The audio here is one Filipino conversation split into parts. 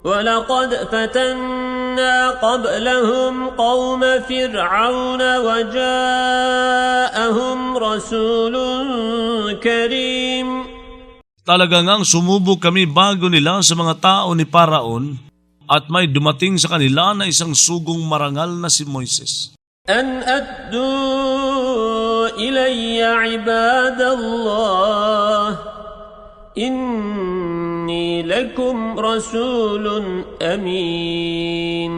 وَلَقَدْ فَتَنَّا قَبْلَهُمْ قَوْمَ فِرْعَوْنَ وَجَاءَهُمْ رَسُولٌ كَرِيمٌ. Talaga ngang sumubok kami bago nila sa mga tao ni Paraon at may dumating sa kanila na isang sugong marangal na si Moises. أَنْ أَدُّوا إِلَيَّ عِبَادَ اللَّهِ إِنِّي لَكُمْ رَسُولٌ أَمِينٌ.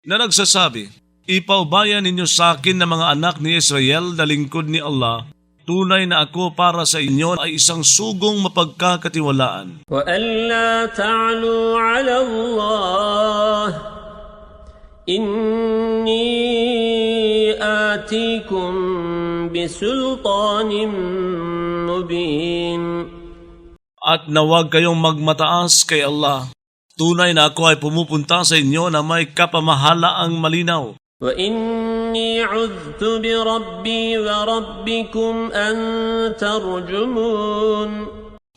Na nagsasabi, "Ipaubayan ninyo sa akin na mga anak ni Israel na lingkod ni Allah. Tunay na ako para sa inyo ay isang sugong mapagkakatiwalaan. وَأَلَّا تَعْلُوا عَلَى اللَّهِ إِنِّي آتِيكُمْ بِسُلْطَانٍ مُبِينٍ." At nawag kayong magmataas kay Allah. Tunay na ako ay pumupunta sa inyo na may kapamahalaang malinaw. وَإِنِّي عُذْتُ بِرَبِّي وَرَبِّكُمْ أَن تَرْجُمُونِ.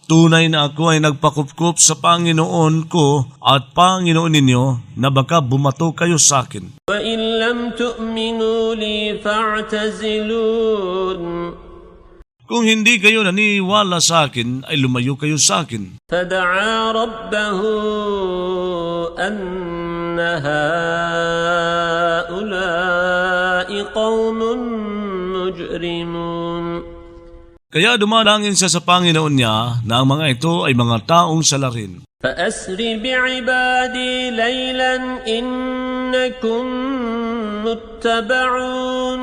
Tunay na ako ay nagpakupkup sa Panginoon ko at Panginoon ninyo na baka bumato kayo sa akin. وَإِن لَّمْ تُؤْمِنُوا لِي فَاعْتَزِلُونِ. Kung hindi kayo naniniwala sa akin, ay lumayo kayo sa akin. فَدَعَا رَبَّهُ أَنَّ هَٰؤُلَاءِ قَوْمٌ مُجْرِمُونَ. Kaya dumalangin siya sa Panginoon niya na ang mga ito ay mga taong salarin. فَأَسْرِ بِعِبَادِي لَيْلًا إِنَّكُمْ مُتَّبَعُونَ.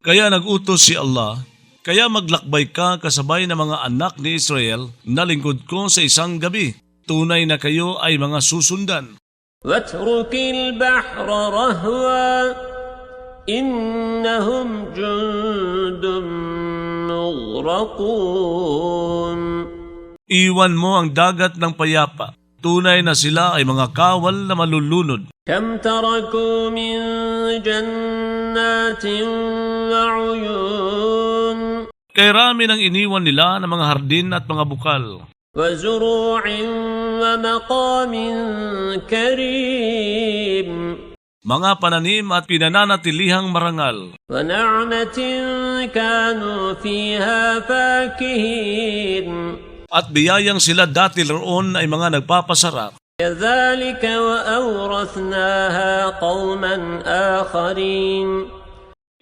Kaya nag-utos si Allah, kaya maglakbay ka kasabay ng mga anak ni Israel na lingkod ko sa isang gabi. Tunay na kayo ay mga susundan. وَاتْرُكِ الْبَحْرَ رَهْوًا إِنَّهُمْ جُندٌ مُغْرَقُونَ. Iwan mo ang dagat ng payapa. Tunay na sila ay mga kawal na malulunod. كَمْ تَرَكُوا مِنْ جَنَّاتٍ وَعُيُونٍ. Kay rami ng iniwan nila ng mga hardin at mga bukal. وَزُرُوعٍ وَمَقَامٍ كَرِيمٍ. Mga pananim at pinananatilihang marangal. وَنَعْمَةٍ كَانُوا فِيهَا فَاكِهِينَ. At biyayang sila dati roon ay mga nagpapasarap. كَذَلِكَ وَأَوْرَثْنَاهَا قَوْمًا آخَرِينَ.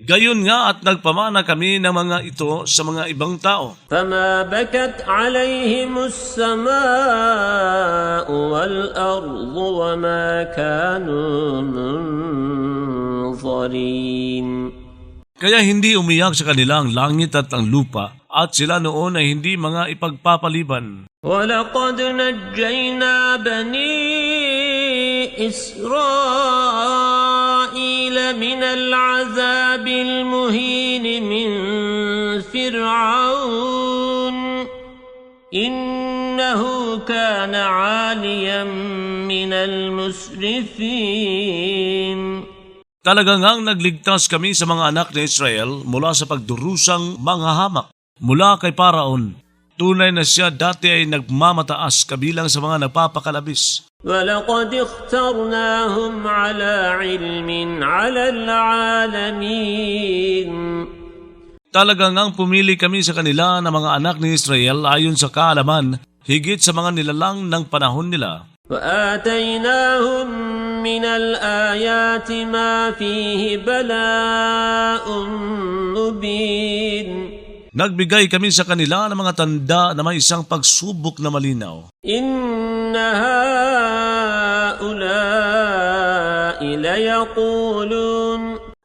Gayon nga at nagpamana kami ng mga ito sa mga ibang tao. فَمَا بَكَتْ عَلَيْهِمُ السَّمَاءُ وَالْأَرْضُ وَمَا كَانُوا مُنظَرِينَ. Kaya hindi umiyak sa kanila ang langit at ang lupa, at sila noon ay hindi mga ipagpapaliban. وَلَقَدْ نَجَّيْنَا بَنِي إِسْرَائِيلَ مِنَ الْعَذَابِ الْمُهِينِ مِنْ فِرْعَوْنَ إِنَّهُ كَانَ عَالِيًا مِنَ الْمُسْرِفِينَ. Talaga ngang nagligtas kami sa mga anak ni Israel mula sa pagdurusang manghahamak mula kay Paraon. Tunay na siya dati ay nagmamataas kabilang sa mga nagpapakalabis. وَلَقَدِ اخْتَرْنَاهُمْ عَلَى عِلْمٍ عَلَى الْعَالَمِينَ. Talaga ngang pumili kami sa kanila ng mga anak ni Israel ayon sa kaalaman higit sa mga nilalang ng panahon nila. وَآتَيْنَاهُمْ مِنَ الْآيَاتِ مَا فِيهِ بَلَاءٌ مُبِينٌ. Nagbigay kami sa kanila ng mga tanda na may isang pagsubok na malinaw. إِنَّ هَٰؤُلَاءِ لَيَقُولُونَ.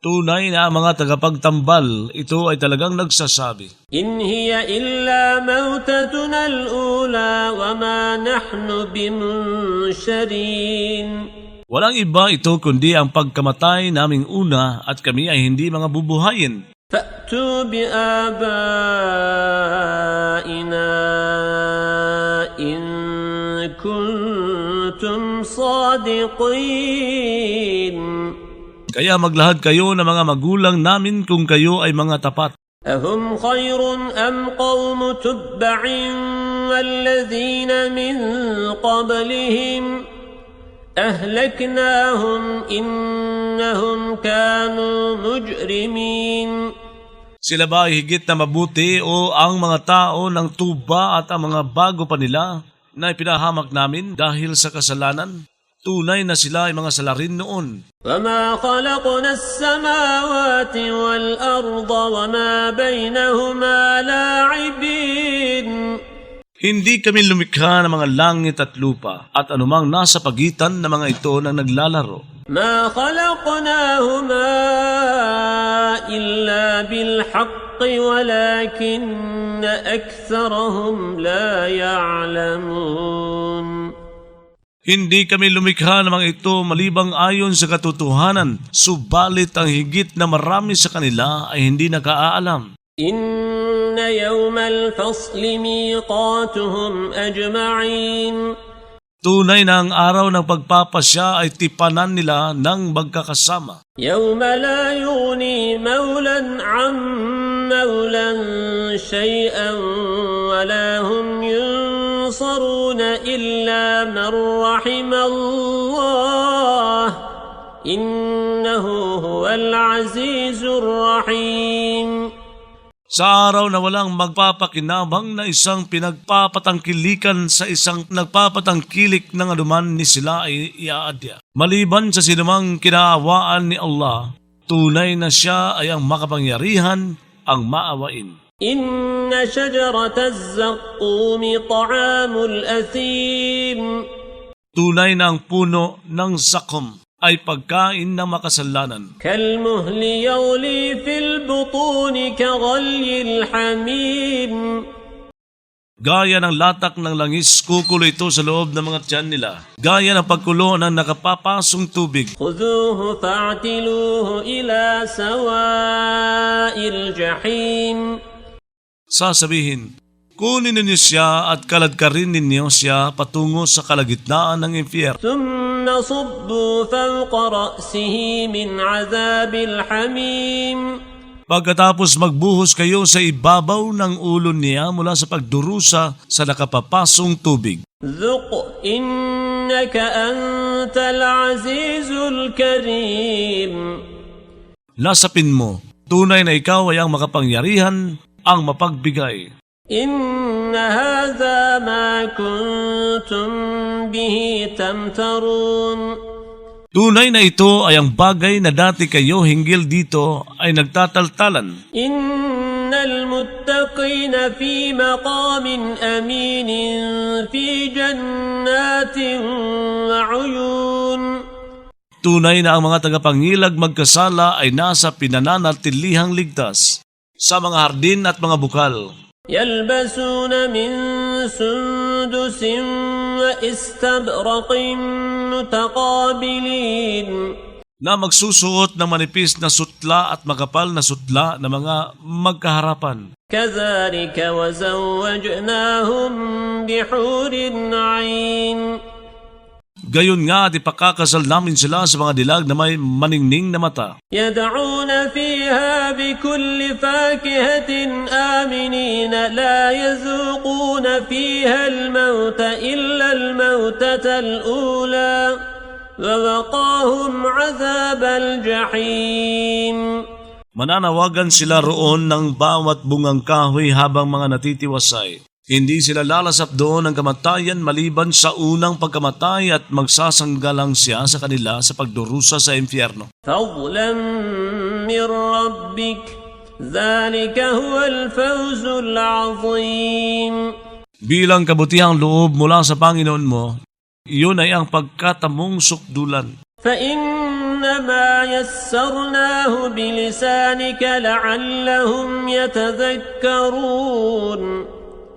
Tunay na ang mga tagapagtambal, ito ay talagang nagsasabi, إِنْ هِيَ إِلَّا مَوْتَتُنَا الْأُولَىٰ وَمَا نَحْنُ بِمُنشَرِينَ. walang iba ito kundi ang pagkamatay naming una at kami ay hindi mga bubuhayin. فَأْتُوا بِآبَائِنَا إِن كُنتُمْ صَادِقِينَ. Kaya maglahad kayo ng mga magulang namin kung kayo ay mga tapat. أَهُمْ خَيْرٌ أَمْ قَوْمُ تُبَّعٍ والذين من قبلهم أهلكناهم إنهم كانوا مجرمين. Sila ba ay higit na mabuti o ang mga tao ng tuba at ang mga bago pa nila na ipinahamak namin dahil sa kasalanan? Tunay na sila ay mga salarin noon. وما خلقنا السماوات والأرض وما بينهما لاعبين. Hindi kami lumikha ng mga langit at lupa at anumang nasa pagitan ng mga ito na naglalaro. ما خلقناهما إلا بالحق ولكن أكثرهم لا يعلمون. Hindi kami lumikha ng mga ito malibang ayon sa katotohanan, subalit ang higit na marami sa kanila ay hindi nakaalam. إن يوم الفصل ميقاتهم أجمعين. Tunay na ang araw ng pagpapasya ay tipanan nila ng magkakasama. يوم لا يغني مولا عن مولا شيئا ولا هم ينصرون إلا من رحم الله إنه هو العزيز الرحيم. Sa araw na walang magpapakinabang na isang pinagpapatangkilikan sa isang nagpapatangkilik ng anuman ni sila ay iaadya. Maliban sa sinumang kinaawaan ni Allah, tunay na siya ay ang makapangyarihan, ang maawain. إن شجرة الزقوم طعام الأثيم. Tunay na ang puno ng zakum ay pagkain ng makasalanan. كالمهل يغلي في البطون كغلي الحميم. Gaya ng latak ng langis, kukulo ito sa loob ng mga tiyan nila. Gaya ng pagkulo ng nakapapasong tubig. خذوه فاعتلوه إلى سواء الجحيم. Sasabihin, kunin ninyo siya at kaladkarin ninyo siya patungo sa kalagitnaan ng impyerno. ثم صبوا فوق رأسه من عذاب الحميم. Pagkatapos magbuhos kayo sa ibabaw ng ulo niya mula sa pagdurusa sa nakapapasong tubig. ذق إنك أنت العزيز الكريم. Lasapin mo, tunay na ikaw ay ang makapangyarihan, ang mapagbigay. إن هذا ما كنتم به تمترون. Tunay na ito ay ang bagay na dati kayo hinggil dito ay nagtataltalan. إن المتقين في مقام أمين في جنات وعيون. Tunay na ang mga tagapangilag magkasala ay nasa pinananatilihang ligtas sa mga hardin at mga bukal. يلبسون من سندس وإستبرق متقابلين. Na magsusuot ng manipis na sutla at makapal na sutla na mga magkaharapan. كذلك وزوجناهم بحور عين. Gayon nga at ipakakasal namin sila sa mga dilag na may maningning na mata. يدعون فيها بكل فاكهة آمنين لا يذوقون فيها الموت إلا الموتة الأولى ووقاهم عذاب الجحيم. Mananawagan sila roon ng bawat bungang kahoy habang mga natitiwasay. Hindi sila lalasap doon ng kamatayan maliban sa unang pagkamatay at magsasanggalang siya sa kanila sa pagdurusa sa impyerno. فضلا من ربك ذلك هو الفوز العظيم. Bilang kabutihang loob mula sa Panginoon mo, iyon ay ang pagkatamong sukdulan. فإنما يسرناه بلسانك لعلهم يتذكرون.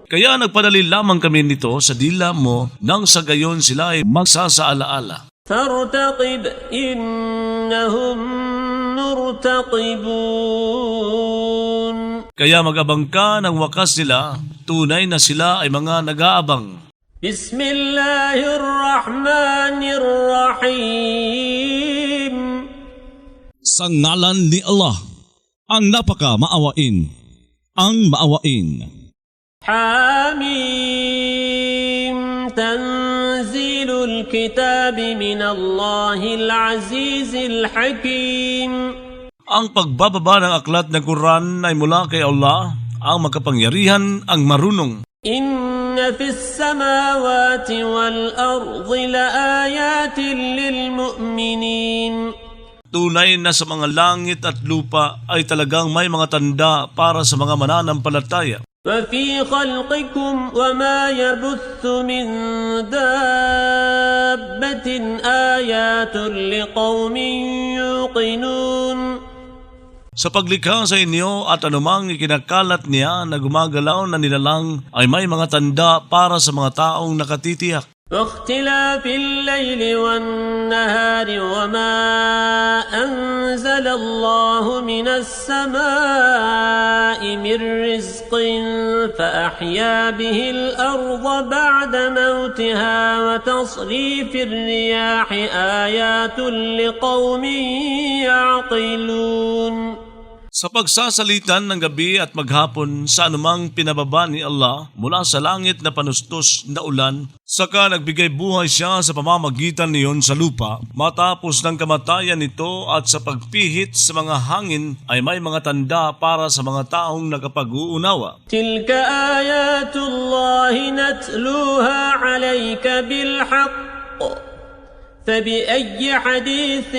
Kaya nagpadali lamang kami nito sa dila mo nang sa gayon sila ay magsasaalaala. فارتقب إنهم مرتقبون. Kaya mag-abang ka ng wakas nila, tunay na sila ay mga nag-aabang. بسم الله الرحمن الرحيم. Sa ngalan ni Allah, ang napaka-maawain, ang maawain. حميم. تنزيل الكتاب من الله العزيز الحكيم. Ang pagbababa ng aklat ng Quran ay mula kay Allah, ang makapangyarihan, ang marunong. إن في السماوات والأرض لآيات للمؤمنين. Tunay na sa mga langit at lupa ay talagang may mga tanda para sa mga mananampalataya. وفي خلقكم وما يبث من دابة آيات لقوم يوقنون. Sa paglikha sa inyo at anumang ikinakalat niya na gumagalaw na nilalang ay may mga tanda para sa mga taong nakatitiyak. واختلاف الليل والنهار وما أنزل الله من السماء من رزق فأحيا به الأرض بعد موتها وتصريف الرياح آيات لقوم يعقلون. Sa pagsasalitan ng gabi at maghapon sa anumang pinababa ni Allah mula sa langit na panustos na ulan, saka nagbigay buhay siya sa pamamagitan niyon sa lupa, matapos ng kamatayan nito at sa pagpihit sa mga hangin ay may mga tanda para sa mga taong nakapag-uunawa. تلك آيات الله نتلوها عليك بالحق فبأي حديث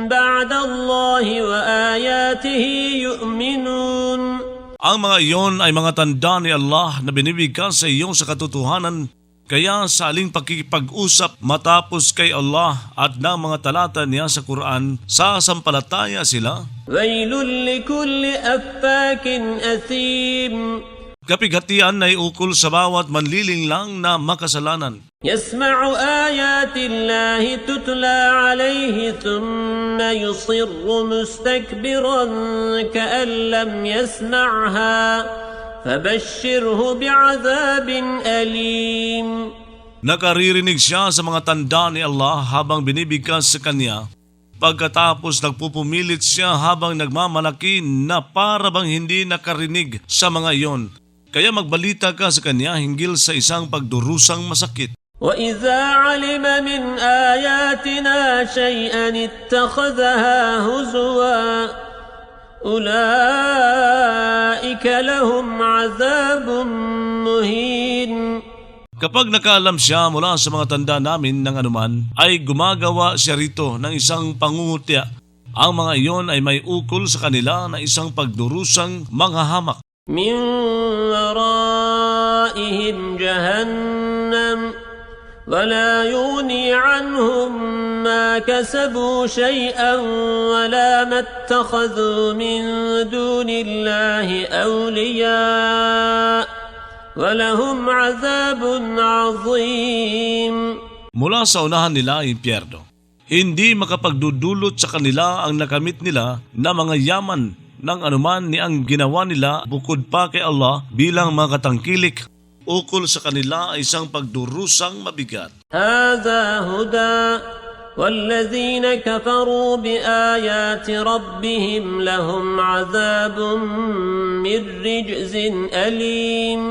بعد الله وآياته يؤمنون. Ang mga iyon ay mga tanda ni Allah na binibigkas sa iyo sa katotohanan, kaya sa aling pakikipag-usap matapos kay Allah at ng mga talata niya sa Quran, sasampalataya sila. ويل لكل أفاك أثيم. Kapighatian ay ukol sa bawat manliling lang na makasalanan. يسمع آيات الله تتلى عليه ثم يصر مستكبرا كأن لم يسمعها فبشره بعذاب أليم. Nakaririnig siya sa mga tanda ni Allah habang binibigkas sa kanya. Pagkatapos nagpupumilit siya habang nagmamalaki na para bang hindi nakarinig sa mga iyon. Kaya magbalita ka sa kanya hinggil sa isang pagdurusang masakit. وإذا علم من آياتنا شيئا اتخذها هزوا أولئك لهم عذاب مهين. Kapag nakaalam siya mula sa mga tanda namin ng anuman, ay gumagawa siya rito ng isang pangungutya. Ang mga iyon ay may ukol sa kanila na isang pagdurusang manghahamak. من ورائهم جهنم ولا يغني عنهم ما كسبوا شيئا ولا ما اتخذوا من دون الله أولياء ولهم عذاب عظيم. Mula sa unahan nila ay impyerno. Hindi makapagdudulot sa kanila ang nakamit nila na mga yaman ng anuman ni ang ginawa nila bukod pa kay Allah bilang mga katangkilik. Ukol sa kanila ay isang pagdurusang mabigat. هذا هدى والذين كفروا بآيات ربهم لهم عذاب من رجز أليم.